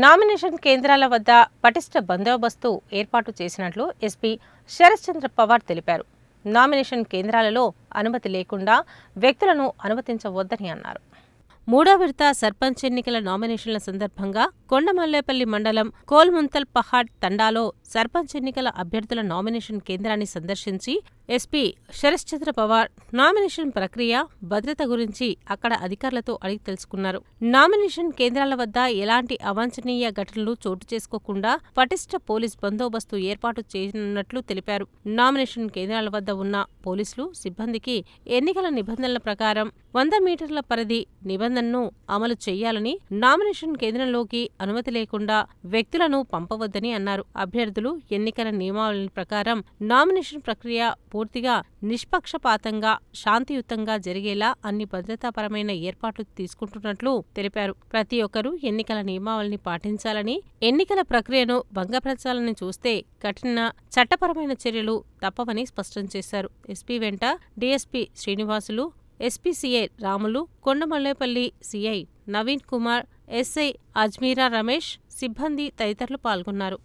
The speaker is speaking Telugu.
నామినేషన్ కేంద్రాల వద్ద పటిష్ట బందోబస్తు ఏర్పాటు చేసినట్లు ఎస్పీ శరత్చంద్ర పవార్ తెలిపారు. నామినేషన్ కేంద్రాలలో అనుమతి లేకుండా వ్యక్తులను అనుమతించవద్దని అన్నారు. మూడో విడత సర్పంచ్ ఎన్నికల నామినేషన్ల సందర్భంగా కొండమల్లేపల్లి మండలం కోల్ముంతల్ పహాడ్ తండాలో సర్పంచ్ ఎన్నికల అభ్యర్థుల నామినేషన్ కేంద్రాన్ని సందర్శించి ఎస్పీ శరత్చంద్ర పవార్ నామినేషన్ ప్రక్రియ, భద్రత గురించి అక్కడ అధికారులతో అడిగి తెలుసుకున్నారు. నామినేషన్ కేంద్రాల వద్ద ఎలాంటి అవాంఛనీయ ఘటనలు చోటు చేసుకోకుండా పటిష్ట పోలీస్ బందోబస్తు ఏర్పాటు చేయనున్నట్లు తెలిపారు. నామినేషన్ కేంద్రాల వద్ద ఉన్న పోలీసులు సిబ్బందికి ఎన్నికల నిబంధనల ప్రకారం 100 మీటర్ల పరిధి నిబంధనను అమలు చేయాలని, నామినేషన్ కేంద్రంలోకి అనుమతి లేకుండా వ్యక్తులను పంపవద్దని అన్నారు. అభ్యర్థులు ఎన్నికల నియమావళి ప్రకారం నామినేషన్ ప్రక్రియ పూర్తిగా నిష్పక్షపాతంగా, శాంతియుతంగా జరిగేలా అన్ని భద్రతాపరమైన ఏర్పాట్లు తీసుకుంటున్నట్లు తెలిపారు. ప్రతి ఒక్కరూ ఎన్నికల నియమావళిని పాటించాలని, ఎన్నికల ప్రక్రియను భంగపరచాలని చూస్తే కఠిన చట్టపరమైన చర్యలు తప్పవని స్పష్టం చేశారు. ఎస్పీ వెంట DSP Srinivasulu, SP CI Ramulu, Kondamallepalli CI Naveen Kumar, SI Ajmeera Ramesh, సిబ్బంది తదితరులు పాల్గొన్నారు.